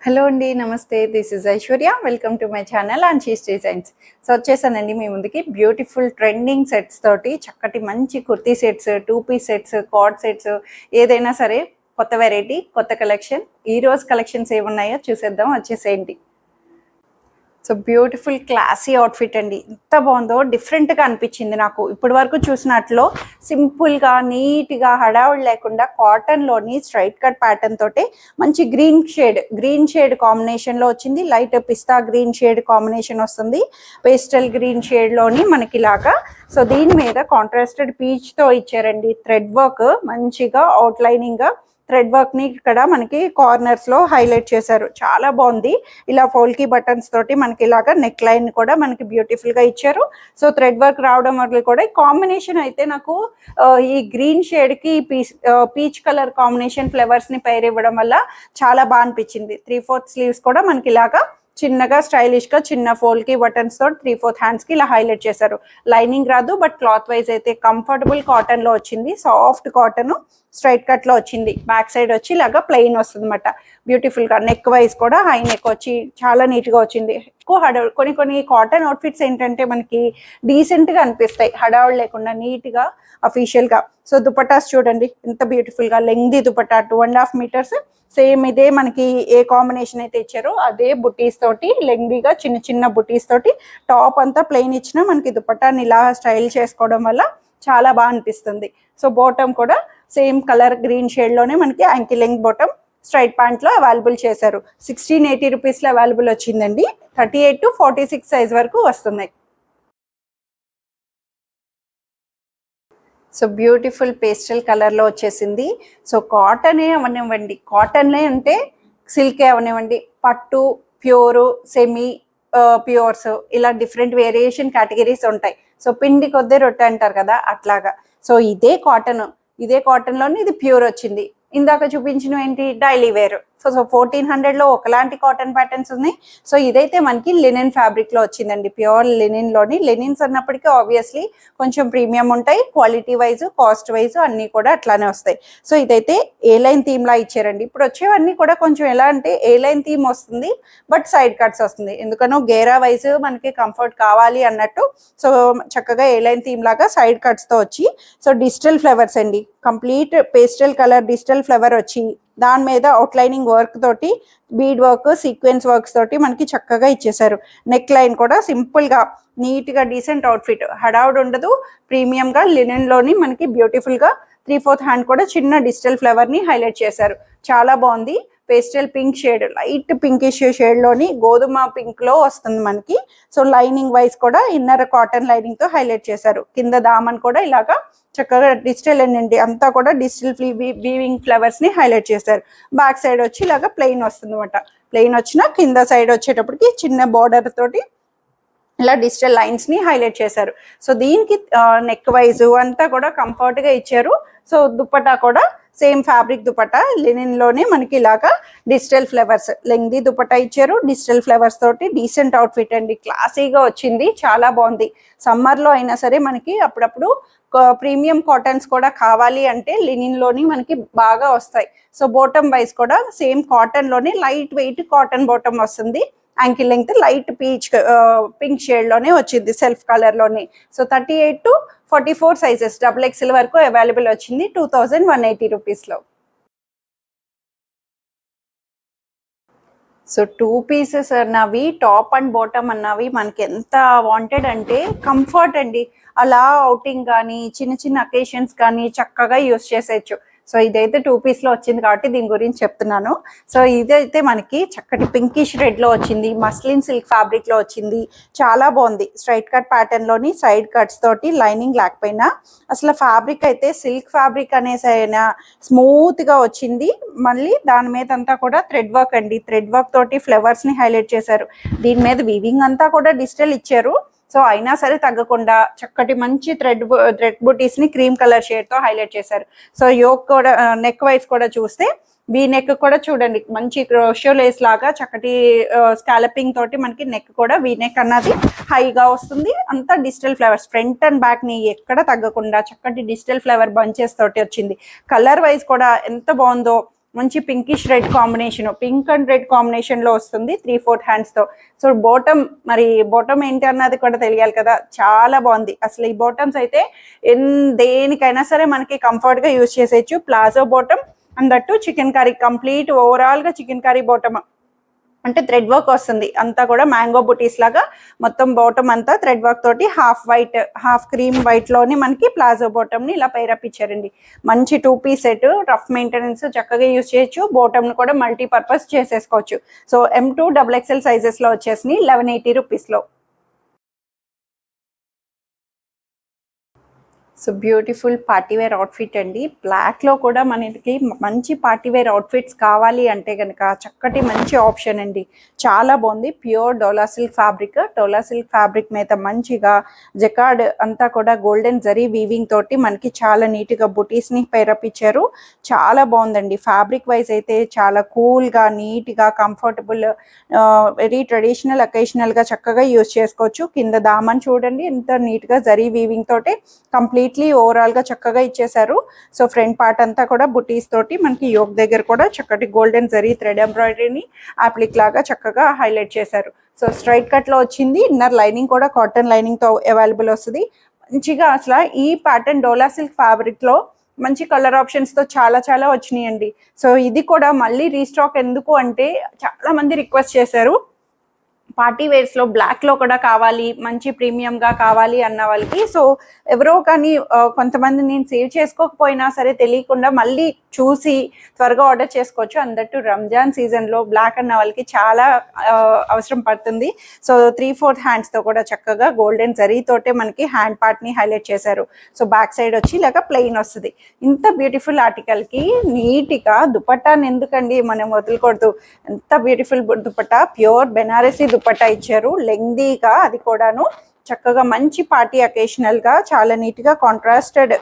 Hello అండి, నమస్తే. This is Aishwarya. Welcome to my channel and she's designs. So వచ్చేసానండి మీ ముందుకి బ్యూటిఫుల్ ట్రెండింగ్ సెట్స్ తోటి చక్కటి మంచి kurti sets, 2 piece sets, card sets, ఏదైనా సరే కొత్త వెరైటీ, కొత్త కలెక్షన్. ఈ రోజు కలెక్షన్స్ ఏమున్నాయో చూసేద్దాం, వచ్చేసేయండి. సో బ్యూటిఫుల్ క్లాసీ అవుట్ఫిట్ అండి. ఎంత బాగుందో, డిఫరెంట్గా అనిపించింది నాకు. ఇప్పటి వరకు చూసినట్లో సింపుల్గా, నీట్గా, హడావుడి లేకుండా కాటన్లోని స్ట్రైట్ కట్ ప్యాటర్న్ తోటి మంచి గ్రీన్ షేడ్ కాంబినేషన్లో వచ్చింది. లైట్ పిస్తా గ్రీన్ షేడ్ కాంబినేషన్ వస్తుంది. పేస్టల్ గ్రీన్ షేడ్లోని మనకి ఇలాగా. సో దీని మీద కాంట్రాస్టెడ్ పీచ్తో ఇచ్చారండి. థ్రెడ్ వర్క్ మంచిగా అవుట్లైనింగ్గా థ్రెడ్ వర్క్ని ఇక్కడ మనకి కార్నర్స్లో హైలైట్ చేశారు. చాలా బాగుంది. ఇలా ఫోల్కీ బటన్స్ తోటి మనకి ఇలాగా నెక్ లైన్ కూడా మనకి బ్యూటిఫుల్గా ఇచ్చారు. సో థ్రెడ్ వర్క్ రావడం వల్ల కూడా ఈ కాంబినేషన్ అయితే నాకు ఈ గ్రీన్ షేడ్కి పీచ్ కలర్ కాంబినేషన్ ఫ్లవర్స్ని పైర్ ఇవ్వడం వల్ల చాలా బాగా అనిపించింది. 3/4 స్లీవ్స్ కూడా మనకి ఇలాగా చిన్నగా స్టైలిష్గా చిన్న ఫోల్కీ బటన్స్ తో 3/4 హ్యాండ్స్కి ఇలా హైలైట్ చేశారు. లైనింగ్ రాదు, బట్ క్లాత్ వైజ్ అయితే కంఫర్టబుల్ కాటన్లో వచ్చింది. సాఫ్ట్ కాటన్ స్ట్రైట్ కట్లో వచ్చింది. బ్యాక్ సైడ్ వచ్చి ఇలాగా ప్లెయిన్ వస్తుంది అనమాట. బ్యూటిఫుల్గా నెక్ వైజ్ కూడా హై నెక్ వచ్చి చాలా నీట్గా వచ్చింది. ఎక్కువ కొన్ని కాటన్ అవుట్ఫిట్స్ ఏంటంటే మనకి డీసెంట్గా అనిపిస్తాయి, హడావుడు లేకుండా నీట్గా అఫీషియల్గా. సో దుపట్టాస్ చూడండి ఎంత బ్యూటిఫుల్గా, లెంగ్దీ దుపట్టా 2.5 మీటర్స్. సేమ్ ఇదే మనకి ఏ కాంబినేషన్ అయితే ఇచ్చారో అదే బుటీస్ తోటి లెంగ్దీగా చిన్న చిన్న బుటీస్ తోటి టాప్ అంతా ప్లెయిన్ ఇచ్చిన మనకి దుపట్టాని ఇలా స్టైల్ చేసుకోవడం వల్ల చాలా బాగా అనిపిస్తుంది. సో బాటమ్ కూడా సేమ్ కలర్ గ్రీన్ షేడ్లోనే మనకి యాంకిల్ లెంగ్త్ బాటమ్ స్ట్రైట్ ప్యాంట్లో అవైలబుల్ చేశారు. 1680 రూపీస్లో అవైలబుల్ వచ్చిందండి. 38 to 46 సైజ్ వరకు వస్తున్నాయి. సో బ్యూటిఫుల్ పేస్టల్ కలర్లో వచ్చేసింది. సో కాటనే అవనివ్వండి, కాటన్లే అంటే సిల్కే అవనివ్వండి, పట్టు, ప్యూరు, సెమీ ప్యూర్స్, ఇలా డిఫరెంట్ వేరియేషన్ కేటగిరీస్ ఉంటాయి. సో పిండి కొద్ది రొట్టె అంటారు కదా, అట్లాగా. సో ఇదే కాటన్లోనే ఇది ప్యూర్ వచ్చింది. ఇందాక చూపించినవి ఏంటి, డైలీ వేర్. సో 1400లో ఒకలాంటి కాటన్ ప్యాటర్న్స్ ఉన్నాయి. సో ఇదైతే మనకి లినెన్ ఫ్యాబ్రిక్లో వచ్చిందండి. ప్యూర్ లినెన్లోని. లినెన్స్ అన్నప్పటికీ ఆబ్వియస్లీ కొంచెం ప్రీమియం ఉంటాయి. క్వాలిటీ వైజ్, కాస్ట్ వైజ్ అన్నీ కూడా అట్లానే వస్తాయి. సో ఇదైతే ఏ లైన్ థీమ్లా ఇచ్చారండి. ఇప్పుడు వచ్చేవన్నీ కూడా కొంచెం ఎలా అంటే ఏ లైన్ థీమ్ వస్తుంది, బట్ సైడ్ కట్స్ వస్తుంది. ఎందుకనో గేరా వైజ్ మనకి కంఫర్ట్ కావాలి అన్నట్టు. సో చక్కగా ఏ లైన్ థీమ్ లాగా సైడ్ కట్స్తో వచ్చి, సో డిజిటల్ ఫ్లవర్స్ అండి. Complete pastel colour digital flower వచ్చి దాని మీద అవుట్లైనింగ్ వర్క్ తోటి బీడ్ వర్క్, సీక్వెన్స్ వర్క్స్ తోటి మనకి చక్కగా ఇచ్చేసారు. నెక్ లైన్ కూడా సింపుల్గా నీట్గా డీసెంట్ అవుట్ఫిట్, హడావుడ్ ఉండదు. ప్రీమియంగా లినెన్లోని మనకి బ్యూటిఫుల్గా 3/4 హ్యాండ్ కూడా చిన్న డిజిటల్ ఫ్లవర్ని హైలైట్ చేశారు. చాలా బాగుంది. Pastel pink shade, light pinkish షేడ్లోని గోధుమ పింక్లో వస్తుంది మనకి. సో లైనింగ్ వైజ్ కూడా ఇన్నర్ కాటన్ లైనింగ్తో హైలైట్ చేశారు. కింద దామన్ కూడా ఇలాగా చక్కగా డిజిటల్ అండి, అంతా కూడా డిజిటల్ వీవింగ్ ఫ్లవర్స్ని హైలైట్ చేశారు. బ్యాక్ సైడ్ వచ్చి ఇలాగా ప్లెయిన్ వస్తుంది అనమాట. ప్లెయిన్ వచ్చిన కింద సైడ్ వచ్చేటప్పటికి చిన్న బార్డర్ తోటి ఇలా డిజిటల్ లైన్స్ని హైలైట్ చేశారు. సో దీనికి నెక్ వైజ్ అంతా కూడా కంఫర్ట్గా ఇచ్చారు. సో దుపట్టా కూడా సేమ్ ఫ్యాబ్రిక్ దుపట్టా లినెన్లోనే మనకి ఇలాగా డిజిటల్ ఫ్లవర్స్ లెంగ్దీ దుపట్టా ఇచ్చారు. డిజిటల్ ఫ్లవర్స్ తోటి డీసెంట్ అవుట్ఫిట్ అండి. క్లాసీగా వచ్చింది, చాలా బాగుంది. సమ్మర్లో అయినా సరే మనకి అప్పుడప్పుడు ప్రీమియం కాటన్స్ కూడా కావాలి అంటే లినిన్లోని మనకి బాగా వస్తాయి. సో బాటమ్ వైజ్ కూడా సేమ్ కాటన్లోనే లైట్ వెయిట్ కాటన్ బాటమ్ వస్తుంది. యాంకిల్ లెంగ్త్ లైట్ పింక్ షేడ్లోనే వచ్చింది, సెల్ఫ్ కలర్లోనే. సో 38 to 44 సైజెస్ XXL వరకు అవైలబుల్ వచ్చింది 2180 రూపీస్లో. సో 2 పీసెస్ అన్నవి, టాప్ అండ్ బాటమ్ అన్నవి మనకి ఎంత వాంటెడ్ అంటే కంఫర్ట్ అండి. అలా అవుటింగ్ కానీ చిన్న చిన్న అకేషన్స్ కానీ చక్కగా యూస్ చేసేయచ్చు. సో ఇదైతే 2 పీస్లో వచ్చింది కాబట్టి దీని గురించి చెప్తున్నాను. సో ఇదైతే మనకి చక్కటి పింకిష్ రెడ్లో వచ్చింది, మస్లిన్ సిల్క్ ఫ్యాబ్రిక్లో వచ్చింది. చాలా బాగుంది. స్ట్రైట్ కట్ ప్యాటర్న్లోని సైడ్ కట్స్ తోటి లైనింగ్ లేకపోయినా అసలు ఫ్యాబ్రిక్ అయితే సిల్క్ ఫ్యాబ్రిక్ అనేసైనా స్మూత్గా వచ్చింది. మళ్ళీ దాని మీద అంతా కూడా థ్రెడ్ వర్క్ అండి. థ్రెడ్ వర్క్ తోటి ఫ్లవర్స్ని హైలైట్ చేశారు. దీని మీద వీవింగ్ అంతా కూడా డిజిటల్ ఇచ్చారు. సో అయినా సరే తగ్గకుండా చక్కటి మంచి థ్రెడ్ బుటీస్ని క్రీమ్ కలర్ షేడ్తో హైలైట్ చేశారు. సో యోక్ కూడా నెక్ వైజ్ కూడా చూస్తే వీ నెక్ కూడా చూడండి మంచి క్రోషో లేస్ లాగా చక్కటి స్కాలపింగ్ తోటి మనకి నెక్ కూడా వీ నెక్ అన్నది హైగా వస్తుంది. అంతా digital flowers front and back ని ఎక్కడ తగ్గకుండా చక్కటి డిజిటల్ ఫ్లవర్ బంచెస్ తోటి వచ్చింది. కలర్ వైజ్ కూడా ఎంత బాగుందో. మంచి pinkish red combination, pink and red కాంబినేషన్లో వస్తుంది 3/4 హ్యాండ్స్తో. సో బాటమ్ ఏంటి అన్నది కూడా తెలియాలి కదా, చాలా బాగుంది అసలు. ఈ బాటమ్స్ అయితే దేనికైనా సరే మనకి కంఫర్ట్గా యూజ్ చేసేయచ్చు. Palazzo bottom and that chicken curry, complete ఓవరాల్గా చికెన్ కర్రీ బాటమ్ అంటే థ్రెడ్ వర్క్ వస్తుంది అంతా కూడా, మ్యాంగో బుటీస్ లాగా మొత్తం బాటమ్ అంతా థ్రెడ్ వర్క్ తోటి హాఫ్ వైట్ హాఫ్ క్రీమ్ వైట్లోని మనకి ప్లాజో బాటమ్ని ఇలా పైరప్ ఇచ్చారండి. మంచి 2 పీస్ సెట్, రఫ్ మెయింటెనెన్స్, చక్కగా యూజ్ చేయొచ్చు. బాటమ్ని కూడా మల్టీపర్పస్ చేసేసుకోవచ్చు. సో M2 XXL సైజెస్లో వచ్చేసి 1180 రూపీస్లో. సో బ్యూటిఫుల్ పార్టీవేర్ అవుట్ఫిట్ అండి. బ్లాక్లో కూడా మనకి మంచి పార్టీవేర్ అవుట్ఫిట్స్ కావాలి అంటే కనుక చక్కటి మంచి ఆప్షన్ అండి. చాలా బాగుంది. ప్యూర్ డోలా సిల్క్ ఫ్యాబ్రిక్, డోలా సిల్క్ ఫ్యాబ్రిక్ మీద మంచిగా జకార్డ్ అంతా కూడా గోల్డెన్ జరీ వీవింగ్ తోటి మనకి చాలా నీట్గా బుటీస్ని పేరప్ ఇచ్చారు. చాలా బాగుందండి. ఫ్యాబ్రిక్ వైజ్ అయితే చాలా కూల్గా, నీట్గా, కంఫర్టబుల్, వెరీ ట్రెడిషనల్, అకేషనల్గా చక్కగా యూజ్ చేసుకోవచ్చు. కింద దామన్ చూడండి ఎంత నీట్గా జరీ వీవింగ్ తోటి కంప్లీట్లీ ఓవరాల్ గా చక్కగా ఇచ్చేసారు. సో ఫ్రంట్ పార్ట్ అంతా కూడా బుటీస్ తోటి మనకి యోక్ దగ్గర కూడా చక్కటి గోల్డెన్ జరీ థ్రెడ్ ఎంబ్రాయిడరీని అప్లిక్ లాగా చక్కగా హైలైట్ చేశారు. సో స్ట్రైట్ కట్ లో వచ్చింది. ఇన్నర్ లైనింగ్ కూడా కాటన్ లైనింగ్ తో అవైలబుల్ వస్తుంది. మంచిగా అసలు ఈ ప్యాటర్న్ డోలా సిల్క్ ఫ్యాబ్రిక్ లో మంచి కలర్ ఆప్షన్స్ తో చాలా చాలా వచ్చినాయండి. సో ఇది కూడా మళ్ళీ రీస్టాక్ ఎందుకు అంటే చాలా మంది రిక్వెస్ట్ చేశారు, పార్టీ వేర్స్లో బ్లాక్లో కూడా కావాలి, మంచి ప్రీమియంగా కావాలి అన్న వాళ్ళకి. సో ఎవరో కానీ కొంతమంది నేను సేవ్ చేసుకోకపోయినా సరే తెలియకుండా మళ్ళీ చూసి త్వరగా ఆర్డర్ చేసుకోవచ్చు. అందట్టు రంజాన్ సీజన్లో బ్లాక్ అన్న వాళ్ళకి చాలా అవసరం పడుతుంది. సో 3/4 హ్యాండ్స్తో కూడా చక్కగా గోల్డెన్ జరీతోటే మనకి హ్యాండ్ పార్ట్ని హైలైట్ చేశారు. సో బ్యాక్ సైడ్ వచ్చి ఇలాగ ప్లెయిన్ వస్తుంది. ఇంత బ్యూటిఫుల్ ఆర్టికల్కి నీట్గా దుపట్టాని ఎందుకండి మనం వదులుకూడదు. ఎంత బ్యూటిఫుల్ దుపట్టా, ప్యూర్ బెనారసీ దుపట్టా ఇచ్చారు, లెంగ్దీగా, అది కూడాను చక్కగా మంచి పార్టీ అకేషనల్ గా చాలా నీట్ గా కాంట్రాస్టెడ్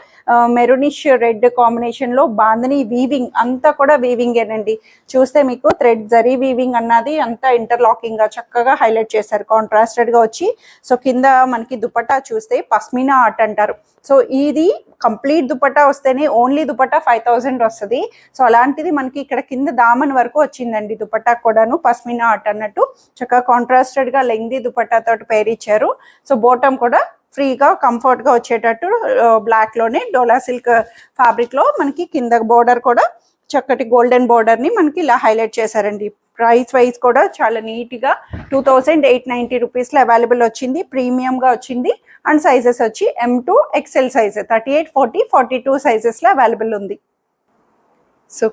మెరూనిష్ రెడ్ కాంబినేషన్ లో బాందని వీవింగ్ అంతా కూడా వీవింగ్ ఏనండి. చూస్తే మీకు థ్రెడ్ జరీ వీవింగ్ అన్నది అంతా ఇంటర్లాకింగ్ గా చక్కగా హైలైట్ చేశారు, కాంట్రాస్టెడ్ గా వచ్చి. సో కింద మనకి దుపట్టా చూస్తే పస్మినా ఆర్ట్ అంటారు. సో ఇది కంప్లీట్ దుపట్టా వస్తేనే ఓన్లీ దుపట్టా 5000 వస్తుంది. సో అలాంటిది మనకి ఇక్కడ కింద దామన్ వరకు వచ్చిందండి దుపట్టా కూడాను పస్మినా ఆర్ట్ అన్నట్టు. చక్కగా కాంట్రాస్టెడ్ గా లెంగ్దీ దుపట్టా తోటి పేరు ఇచ్చారు. సో బాటమ్ కూడా ఫ్రీగా కంఫర్ట్గా వచ్చేటట్టు బ్లాక్ లోనే డోలా సిల్క్ ఫ్యాబ్రిక్ లో మనకి కింద బోర్డర్ కూడా చక్కటి గోల్డెన్ బోర్డర్ ని మనకి ఇలా హైలైట్ చేశారండి. ప్రైస్ వైజ్ కూడా చాలా నీట్గా 2890 రూపీస్లో అవైలబుల్ వచ్చింది, ప్రీమియంగా వచ్చింది. అండ్ సైజెస్ వచ్చి M2 XL సైజ్ 38, 40, 42 సైజెస్లో అవైలబుల్ ఉంది. సో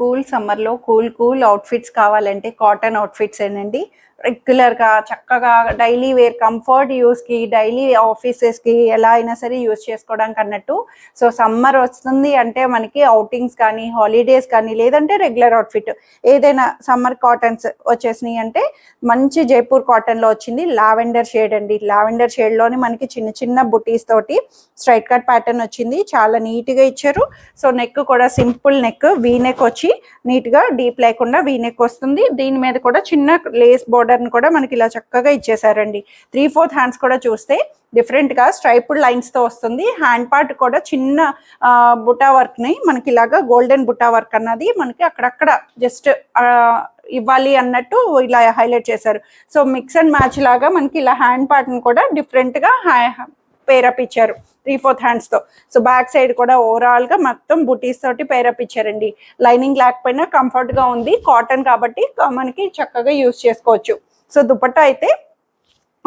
కూల్ సమ్మర్లో కూల్ అవుట్ఫిట్స్ కావాలంటే కాటన్ అవుట్ఫిట్స్ ఏనండి. రెగ్యులర్గా చక్కగా డైలీ వేర్ కంఫర్ట్ యూస్కి, డైలీ ఆఫీసెస్కి ఎలా అయినా సరే యూజ్ చేసుకోవడానికి అన్నట్టు. సో సమ్మర్ వస్తుంది అంటే మనకి అవుటింగ్స్ కానీ, హాలిడేస్ కానీ, లేదంటే రెగ్యులర్ అవుట్ఫిట్ ఏదైనా సమ్మర్ కాటన్స్ వచ్చేసినాయి అంటే మంచి జైపూర్ కాటన్లో వచ్చింది లావెండర్ షేడ్ అండి. లావెండర్ షేడ్లోని మనకి చిన్న బుటీస్ తోటి స్ట్రైట్ కట్ ప్యాటర్న్ వచ్చింది, చాలా నీట్గా ఇచ్చారు. సో నెక్ కూడా సింపుల్ నెక్, వీ నెక్ వచ్చి నీట్గా డీప్ లేకుండా వీ నెక్ వస్తుంది. దీని మీద కూడా చిన్న లేస్ బోర్డర్ని కూడా మనకి ఇలా చక్కగా ఇచ్చేసారండి. 3/4 హ్యాండ్స్ కూడా చూస్తే డిఫరెంట్గా స్ట్రైపుడ్ లైన్స్తో వస్తుంది. హ్యాండ్ పార్ట్ కూడా చిన్న బుటా వర్క్ని మనకి ఇలాగా గోల్డెన్ బుటా వర్క్ అన్నది మనకి అక్కడక్కడ జస్ట్ ఇవ్వాలి అన్నట్టు ఇలా హైలైట్ చేశారు. సో మిక్స్ అండ్ మ్యాచ్ లాగా మనకి ఇలా హ్యాండ్ పార్ట్ని కూడా డిఫరెంట్గా పేరప్ ఇచ్చారు 3/4 హ్యాండ్స్తో. సో బ్యాక్ సైడ్ కూడా ఓవరాల్గా మొత్తం బుటీస్ తోటి పేరప్ ఇచ్చారండి. లైనింగ్ లేకపోయినా కంఫర్ట్గా ఉంది, కాటన్ కాబట్టి మనకి చక్కగా యూజ్ చేసుకోవచ్చు. సో దుపట్టా అయితే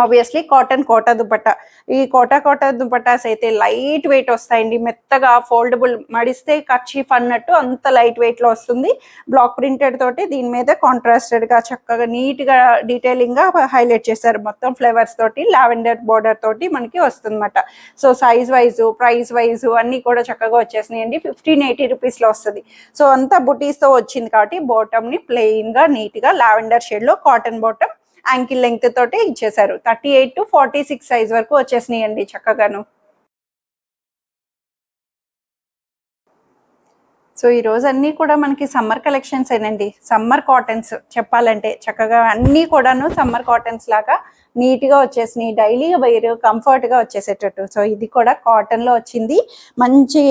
ఆబ్వియస్లీ కోటా దుపట్టా. ఈ కోటా దుపట్టాస్ అయితే లైట్ వెయిట్ వస్తాయండి, మెత్తగా ఫోల్డబుల్, మడిస్తే కర్చీఫ్ అన్నట్టు అంత లైట్ వెయిట్లో వస్తుంది. బ్లాక్ ప్రింటెడ్ తోటి దీని మీద కాంట్రాస్టెడ్గా చక్కగా నీట్గా డీటెయిలింగ్గా హైలైట్ చేశారు. మొత్తం ఫ్లేవర్స్ తోటి లావెండర్ బోర్డర్ తోటి మనకి వస్తుందన్నమాట. So size wise, price wise అన్నీ కూడా చక్కగా వచ్చేసినాయండి. 1580 రూపీస్లో వస్తుంది. సో అంతా బుటీస్తో వచ్చింది కాబట్టి బాటమ్ని ప్లెయిన్గా నీట్గా లావెండర్ షేడ్లో కాటన్ బాటమ్ యాంకిల్ లెంగ్త్ తోటే ఇచ్చేసారు. 38 to 46 సైజ్ వరకు వచ్చేసినాయండి చక్కగాను. సో ఈ రోజు అన్నీ కూడా మనకి సమ్మర్ కలెక్షన్స్ ఏనండి, సమ్మర్ కాటన్స్ చెప్పాలంటే చక్కగా అన్నీ కూడాను సమ్మర్ కాటన్స్ లాగా నీట్గా వచ్చేసినాయి, డైలీ వేర్ కంఫర్ట్గా వచ్చేసేటట్టు. సో ఇది కూడా కాటన్లో వచ్చింది. మంచి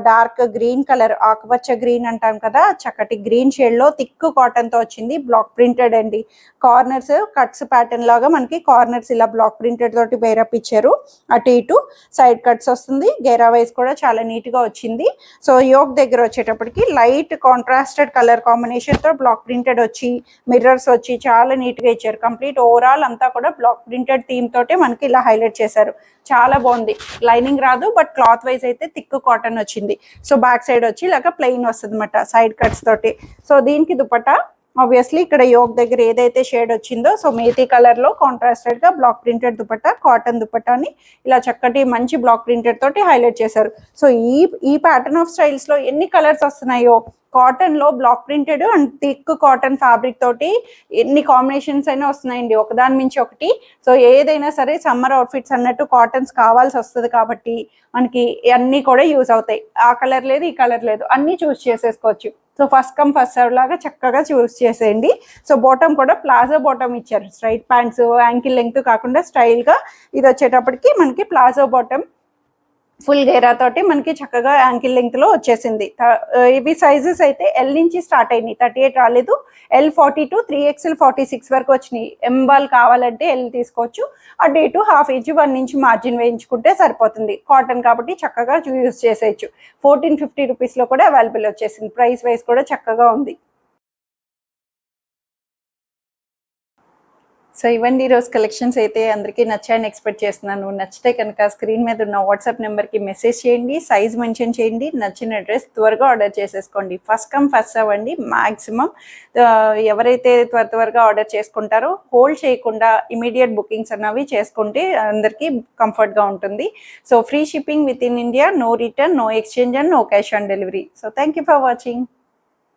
డార్క్ గ్రీన్ కలర్, ఆకుపచ్చ గ్రీన్ అంటాం కదా, చక్కటి గ్రీన్ షేడ్లో థిక్ కాటన్తో వచ్చింది. బ్లాక్ ప్రింటెడ్ అండి. కార్నర్స్ కట్స్ ప్యాటర్న్ లాగా మనకి కార్నర్స్ ఇలా బ్లాక్ ప్రింటెడ్ తోటి వేరప్ ఇచ్చారు. అటు ఇటు సైడ్ కట్స్ వస్తుంది. గేరా వైజ్ కూడా చాలా నీట్గా వచ్చింది. సో యోక్ దగ్గర వచ్చేటప్పటికి లైట్ కాంట్రాస్టెడ్ కలర్ కాంబినేషన్తో బ్లాక్ ప్రింటెడ్ వచ్చి మిర్రర్స్ వచ్చి చాలా నీట్గా ఇచ్చారు. కంప్లీట్ ఓవరాల్ అంతా కూడా బ్లాక్ ప్రింటెడ్ థీమ్ తోటి మనకి ఇలా హైలైట్ చేశారు. చాలా బాగుంది. లైనింగ్ రాదు, బట్ క్లాత్ వైజ్ అయితే థిక్ కాటన్ వచ్చింది. సో బ్యాక్ సైడ్ వచ్చి ఇలాగ ప్లెయిన్ వస్తుంది అనమాట సైడ్ కట్స్ తోటి. సో దీనికి దుపట్టా ఆబ్వియస్లీ ఇక్కడ యోక్ దగ్గర ఏదైతే షేడ్ వచ్చిందో, సో మేతి కలర్లో కాంట్రాస్టెడ్గా బ్లాక్ ప్రింటెడ్ దుపట్టా, కాటన్ దుపట్టాని ఇలా చక్కటి మంచి బ్లాక్ ప్రింటెడ్ తోటి హైలైట్ చేశారు. సో ఈ ప్యాటర్న్ ఆఫ్ స్టైల్స్లో ఎన్ని కలర్స్ వస్తున్నాయో, కాటన్లో block printed and thick cotton fabric తోటి ఎన్ని కాంబినేషన్స్ అయినా వస్తున్నాయండి, ఒకదాని మించి ఒకటి. సో ఏదైనా సరే సమ్మర్ అవుట్ఫిట్స్ అన్నట్టు కాటన్స్ కావాల్సి వస్తుంది కాబట్టి మనకి అన్నీ కూడా యూజ్ అవుతాయి. ఆ కలర్ లేదు, ఈ కలర్ లేదు, అన్నీ చూస్ చేసేసుకోవచ్చు. So first come first serve లాగా చక్కగా చూస్ చేసేయండి. సో బాటమ్ కూడా ప్లాజో బాటమ్ ఇచ్చారు. స్ట్రైట్ ప్యాంట్స్ యాంకిల్ లెంగ్త్ కాకుండా స్టైల్గా ఇది వచ్చేటప్పటికి మనకి ప్లాజో బాటమ్ ఫుల్ గేరా తోటి మనకి చక్కగా యాంకిల్ లెంగ్త్లో వచ్చేసింది. ఇవి సైజెస్ అయితే ఎల్ నుంచి స్టార్ట్ అయినాయి, 38 రాలేదు. L 42, 3XL 46 వరకు వచ్చినాయి. ఎంబాల్ కావాలంటే ఎల్ తీసుకోవచ్చు. అటు ఇటు ½ ఇంచ్ 1 ఇంచ్ మార్జిన్ వేయించుకుంటే సరిపోతుంది. కాటన్ కాబట్టి చక్కగా యూజ్ చేసేయచ్చు. 1450 రూపీస్లో కూడా అవైలబుల్ వచ్చేసింది. ప్రైస్ వైజ్ కూడా చక్కగా ఉంది. సో ఇవన్నీ రోజు కలెక్షన్స్ అయితే అందరికీ నచ్చాయని ఎక్స్పెక్ట్ చేస్తున్నాను. నచ్చితే కనుక స్క్రీన్ మీద ఉన్న వాట్సాప్ నెంబర్కి మెసేజ్ చేయండి, సైజ్ మెన్షన్ చేయండి, నచ్చిన డ్రెస్ త్వరగా ఆర్డర్ చేసేసుకోండి. ఫస్ట్ కమ్ ఫస్ట్ సర్వ్ అండి. మ్యాక్సిమం ఎవరైతే త్వరగా ఆర్డర్ చేసుకుంటారో హోల్డ్ చేయకుండా ఇమీడియట్ బుకింగ్స్ అన్నవి చేసుకుంటే అందరికీ కంఫర్ట్గా ఉంటుంది. So free shipping within India, no return, no exchange and no cash on delivery. So thank you for watching.